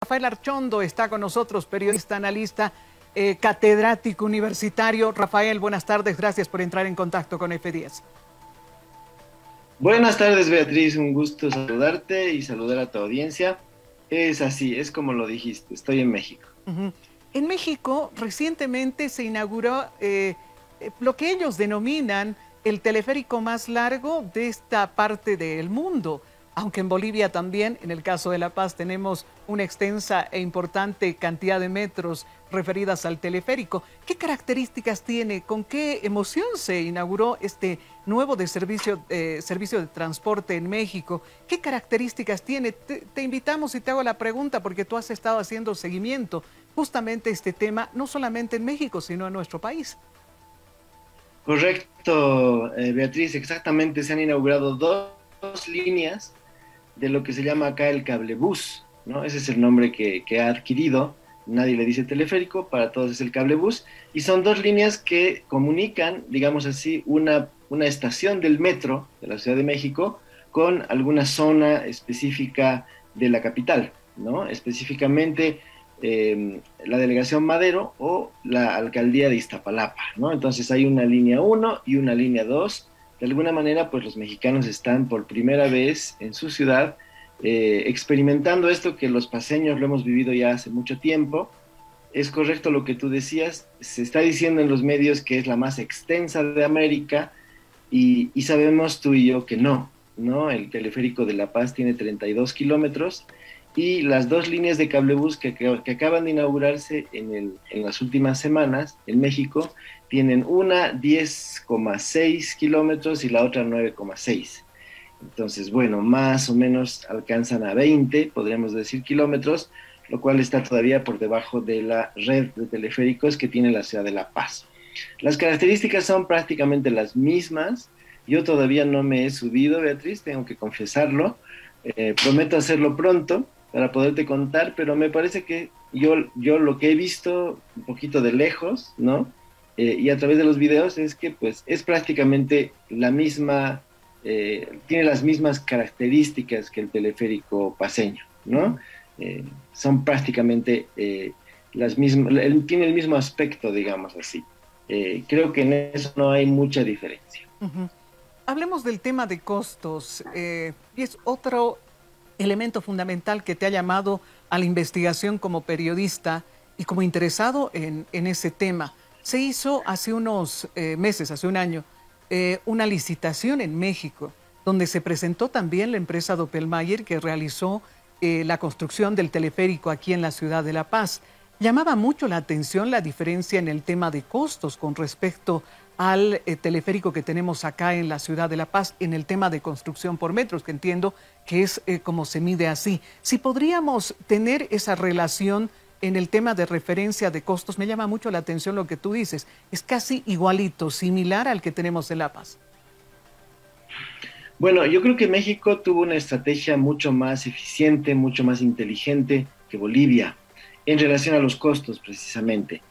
Rafael Archondo está con nosotros, periodista, analista, catedrático universitario. Rafael, buenas tardes, gracias por entrar en contacto con F10. Buenas tardes, Beatriz, un gusto saludarte y saludar a tu audiencia. Es así, es como lo dijiste, estoy en México. En México recientemente se inauguró lo que ellos denominan el teleférico más largo de esta parte del mundo. Aunque en Bolivia también, en el caso de La Paz, tenemos una extensa e importante cantidad de metros referidas al teleférico. ¿Qué características tiene? ¿Con qué emoción se inauguró este nuevo servicio de transporte en México? ¿Qué características tiene? Te invitamos y te hago la pregunta porque tú has estado haciendo seguimiento justamente a este tema, no solamente en México, sino en nuestro país. Correcto, Beatriz, exactamente, se han inaugurado dos líneas de lo que se llama acá el cablebús, ¿no? Ese es el nombre que ha adquirido, nadie le dice teleférico, para todos es el cablebús, y son dos líneas que comunican, digamos así, una estación del metro de la Ciudad de México con alguna zona específica de la capital, ¿no? Específicamente la delegación Madero o la alcaldía de Iztapalapa, ¿no? Entonces hay una línea 1 y una línea 2. De alguna manera, pues los mexicanos están por primera vez en su ciudad experimentando esto que los paseños lo hemos vivido ya hace mucho tiempo. Es correcto lo que tú decías, se está diciendo en los medios que es la más extensa de América y sabemos tú y yo que no, ¿no? El teleférico de La Paz tiene 32 kilómetros y las dos líneas de cablebús que acaban de inaugurarse en las últimas semanas en México tienen una 10,6 kilómetros y la otra 9,6. Entonces, bueno, más o menos alcanzan a 20, podríamos decir, kilómetros, lo cual está todavía por debajo de la red de teleféricos que tiene la ciudad de La Paz. Las características son prácticamente las mismas. Yo todavía no me he subido, Beatriz, tengo que confesarlo. Prometo hacerlo pronto para poderte contar, pero me parece que yo lo que he visto un poquito de lejos, ¿no? Y a través de los videos es que pues es prácticamente la misma, tiene las mismas características que el teleférico paceño, ¿no? Son prácticamente las mismas, tiene el mismo aspecto, digamos así. Creo que en eso no hay mucha diferencia. Hablemos del tema de costos, y es otro elemento fundamental que te ha llamado a la investigación como periodista y como interesado en ese tema. Se hizo hace unos meses, hace un año, una licitación en México, donde se presentó también la empresa Doppelmayr que realizó la construcción del teleférico aquí en la ciudad de La Paz. Llamaba mucho la atención la diferencia en el tema de costos con respecto al teleférico que tenemos acá en la ciudad de La Paz, en el tema de construcción por metros, que entiendo que es como se mide así. Si podríamos tener esa relación en el tema de referencia de costos, me llama mucho la atención lo que tú dices. Es casi igualito, similar al que tenemos en La Paz. Bueno, yo creo que México tuvo una estrategia mucho más eficiente, mucho más inteligente que Bolivia en relación a los costos, precisamente.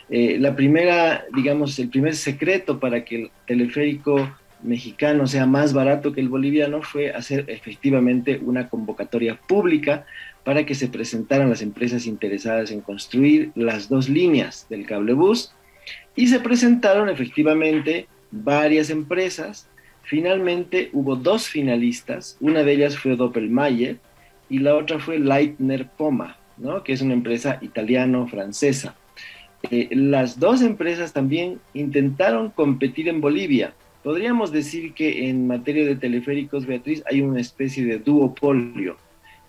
La primera, digamos, el primer secreto para que el teleférico mexicano sea más barato que el boliviano fue hacer efectivamente una convocatoria pública para que se presentaran las empresas interesadas en construir las dos líneas del cablebús y se presentaron efectivamente varias empresas. Finalmente hubo dos finalistas, una de ellas fue Doppelmayr y la otra fue Leitner Poma, ¿no? Que es una empresa italiano-francesa. Las dos empresas también intentaron competir en Bolivia. Podríamos decir que en materia de teleféricos, Beatriz, hay una especie de duopolio.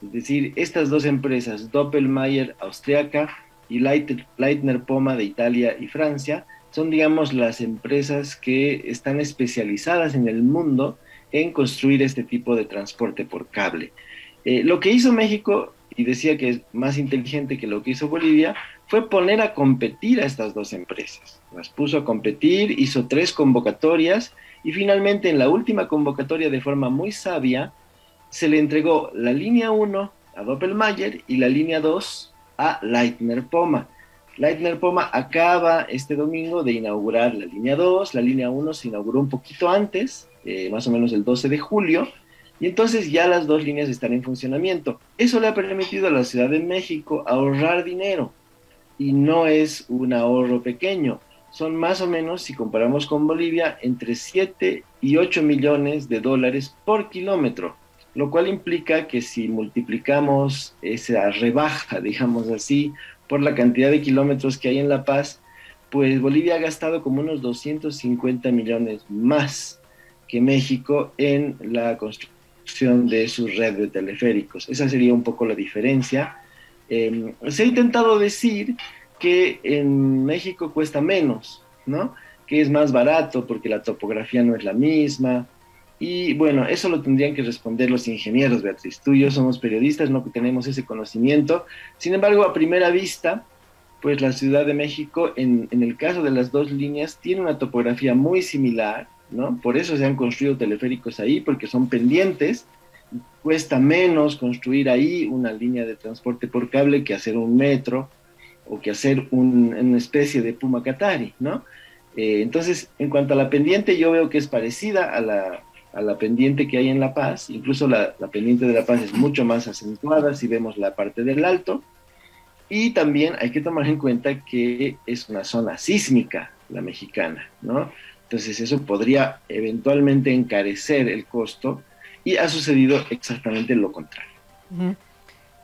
Es decir, estas dos empresas, Doppelmayr austriaca y Leitner Poma de Italia y Francia, son, digamos, las empresas que están especializadas en el mundo en construir este tipo de transporte por cable. Lo que hizo México, y decía que es más inteligente que lo que hizo Bolivia, fue poner a competir a estas dos empresas. Las puso a competir, hizo 3 convocatorias y finalmente en la última convocatoria de forma muy sabia se le entregó la línea 1 a Doppelmayr y la línea 2 a Leitner Poma. Leitner Poma acaba este domingo de inaugurar la línea 2, la línea 1 se inauguró un poquito antes, más o menos el 12 de julio, Y entonces ya las dos líneas están en funcionamiento. Eso le ha permitido a la Ciudad de México ahorrar dinero y no es un ahorro pequeño. Son más o menos, si comparamos con Bolivia, entre 7 y 8 millones de dólares por kilómetro, lo cual implica que si multiplicamos esa rebaja, digamos así, por la cantidad de kilómetros que hay en La Paz, pues Bolivia ha gastado como unos 250 millones más que México en la construcción de su red de teleféricos. Esa sería un poco la diferencia. Se ha intentado decir que en México cuesta menos, ¿no? Que es más barato porque la topografía no es la misma. Y bueno, eso lo tendrían que responder los ingenieros, Beatriz. Tú y yo somos periodistas, no tenemos ese conocimiento. Sin embargo, a primera vista, pues la Ciudad de México, en el caso de las dos líneas, tiene una topografía muy similar, ¿no? Por eso se han construido teleféricos ahí, porque son pendientes. Cuesta menos construir ahí una línea de transporte por cable que hacer un metro o que hacer una especie de Puma Katari, ¿no? Entonces, en cuanto a la pendiente, yo veo que es parecida a la pendiente que hay en La Paz, incluso la pendiente de La Paz es mucho más acentuada si vemos la parte del alto, y también hay que tomar en cuenta que es una zona sísmica la mexicana, ¿no? Entonces eso podría eventualmente encarecer el costo y ha sucedido exactamente lo contrario. Ujú.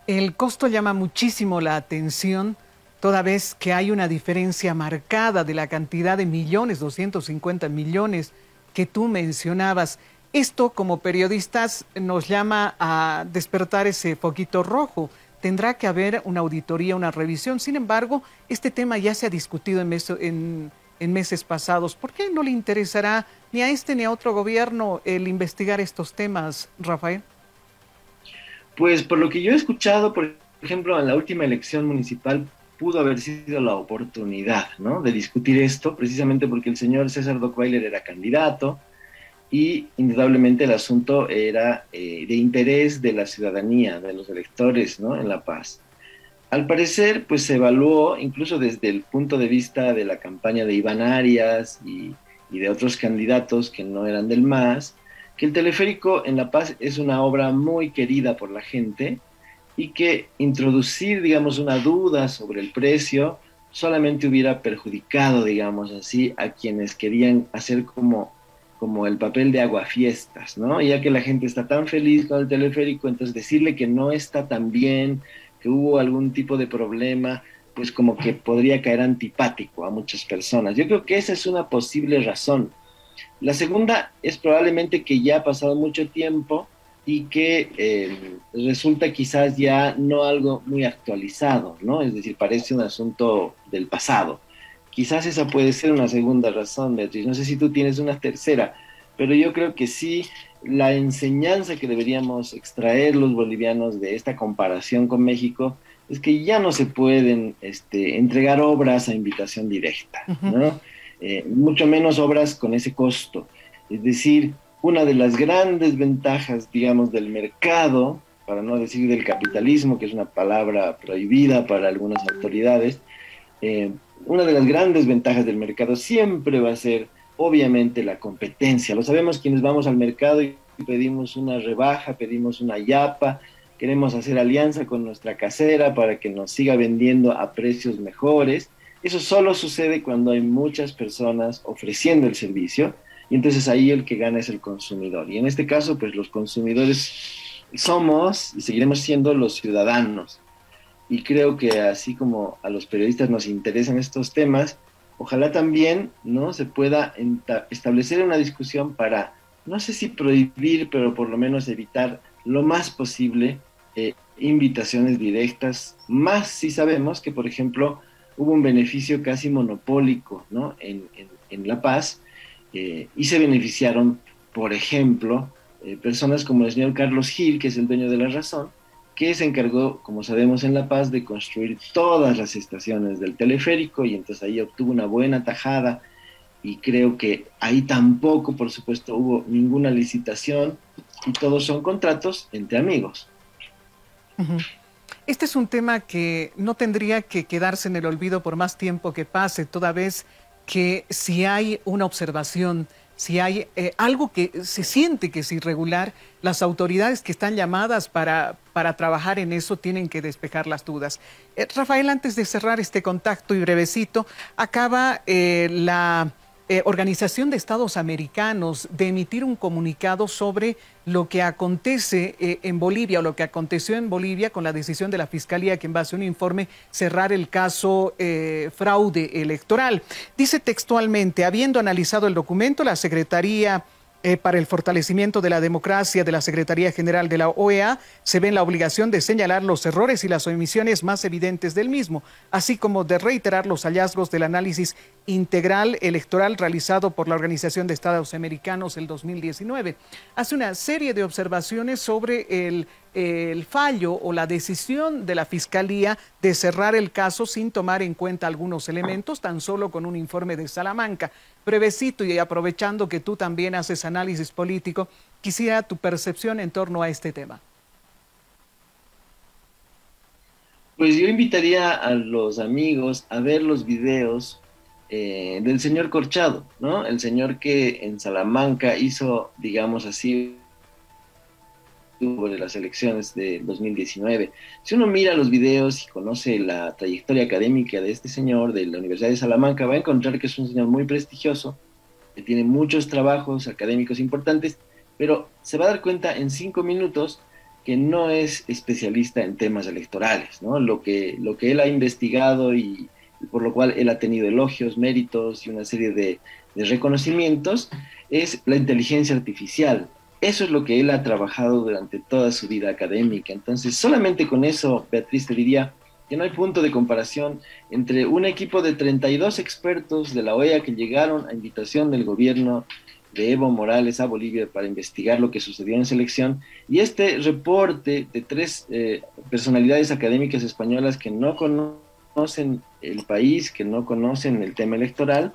El costo llama muchísimo la atención, toda vez que hay una diferencia marcada de la cantidad de millones, 250 millones que tú mencionabas. Esto, como periodistas, nos llama a despertar ese foquito rojo. Tendrá que haber una auditoría, una revisión. Sin embargo, este tema ya se ha discutido en meses pasados. ¿Por qué no le interesará ni a este ni a otro gobierno el investigar estos temas, Rafael? Pues por lo que yo he escuchado, por ejemplo, en la última elección municipal pudo haber sido la oportunidad, ¿no? De discutir esto, precisamente porque el señor César Dockweiler era candidato y indudablemente el asunto era de interés de la ciudadanía, de los electores, ¿no? En La Paz. Al parecer, pues se evaluó, incluso desde el punto de vista de la campaña de Iván Arias y de otros candidatos que no eran del MAS, que el teleférico en La Paz es una obra muy querida por la gente y que introducir, digamos, una duda sobre el precio solamente hubiera perjudicado, digamos así, a quienes querían hacer como el papel de aguafiestas, ¿no? Ya que la gente está tan feliz con el teleférico, entonces decirle que no está tan bien, que hubo algún tipo de problema, pues como que podría caer antipático a muchas personas. Yo creo que esa es una posible razón. La segunda es probablemente que ya ha pasado mucho tiempo y que resulta quizás ya no algo muy actualizado, ¿no? Es decir, parece un asunto del pasado. Quizás esa puede ser una segunda razón, Beatriz. No sé si tú tienes una tercera, pero yo creo que sí, la enseñanza que deberíamos extraer los bolivianos de esta comparación con México es que ya no se pueden entregar obras a invitación directa, Ujú. ¿no? Mucho menos obras con ese costo. Es decir, una de las grandes ventajas, digamos, del mercado, para no decir del capitalismo, que es una palabra prohibida para algunas autoridades, eh, una de las grandes ventajas del mercado siempre va a ser, obviamente, la competencia. Lo sabemos quienes vamos al mercado y pedimos una rebaja, pedimos una yapa, queremos hacer alianza con nuestra casera para que nos siga vendiendo a precios mejores. Eso solo sucede cuando hay muchas personas ofreciendo el servicio y entonces ahí el que gana es el consumidor. Y en este caso, pues los consumidores somos y seguiremos siendo los ciudadanos. Y creo que así como a los periodistas nos interesan estos temas, ojalá también, ¿no?, se pueda establecer una discusión para, no sé si prohibir, pero por lo menos evitar lo más posible invitaciones directas, más si sabemos que, por ejemplo, hubo un beneficio casi monopólico, ¿no?, en La Paz, y se beneficiaron, por ejemplo, personas como el señor Carlos Gil, que es el dueño de La Razón, que se encargó, como sabemos, en La Paz de construir todas las estaciones del teleférico y entonces ahí obtuvo una buena tajada y creo que ahí tampoco, por supuesto, hubo ninguna licitación y todos son contratos entre amigos. Ujú. Este es un tema que no tendría que quedarse en el olvido por más tiempo que pase, toda vez que si hay una observación si hay algo que se siente que es irregular, las autoridades que están llamadas para trabajar en eso tienen que despejar las dudas. Rafael, antes de cerrar este contacto y brevecito, acaba la Organización de Estados Americanos de emitir un comunicado sobre lo que acontece en Bolivia o lo que aconteció en Bolivia con la decisión de la Fiscalía que en base a un informe cerrar el caso fraude electoral. Dice textualmente, habiendo analizado el documento, la Secretaría para el fortalecimiento de la democracia de la Secretaría General de la OEA se ve en la obligación de señalar los errores y las omisiones más evidentes del mismo, así como de reiterar los hallazgos del análisis integral electoral realizado por la Organización de Estados Americanos el 2019. Hace una serie de observaciones sobre el fallo o la decisión de la Fiscalía de cerrar el caso sin tomar en cuenta algunos elementos, tan solo con un informe de Salamanca. Brevecito y aprovechando que tú también haces análisis político, quisiera tu percepción en torno a este tema. Pues yo invitaría a los amigos a ver los videos del señor Corchado, ¿no? El señor que en Salamanca hizo, digamos así, sobre las elecciones de 2019. Si uno mira los videos y conoce la trayectoria académica de este señor de la Universidad de Salamanca, va a encontrar que es un señor muy prestigioso, que tiene muchos trabajos académicos importantes, pero se va a dar cuenta en 5 minutos que no es especialista en temas electorales, ¿no? Lo que él ha investigado y por lo cual él ha tenido elogios, méritos y una serie de reconocimientos, es la inteligencia artificial. Eso es lo que él ha trabajado durante toda su vida académica. Entonces, solamente con eso, Beatriz, te diría que no hay punto de comparación entre un equipo de 32 expertos de la OEA que llegaron a invitación del gobierno de Evo Morales a Bolivia para investigar lo que sucedió en esa elección y este reporte de 3 personalidades académicas españolas que no conocen el país, que no conocen el tema electoral.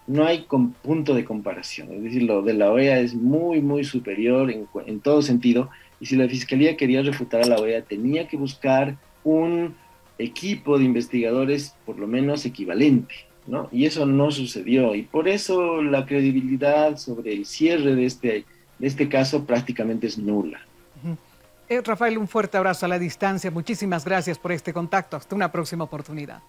No hay punto de comparación, es decir, lo de la OEA es muy, muy superior en todo sentido, y si la Fiscalía quería refutar a la OEA, tenía que buscar un equipo de investigadores por lo menos equivalente, ¿no? Y eso no sucedió, y por eso la credibilidad sobre el cierre de este caso prácticamente es nula. Rafael, un fuerte abrazo a la distancia. Muchísimas gracias por este contacto. Hasta una próxima oportunidad.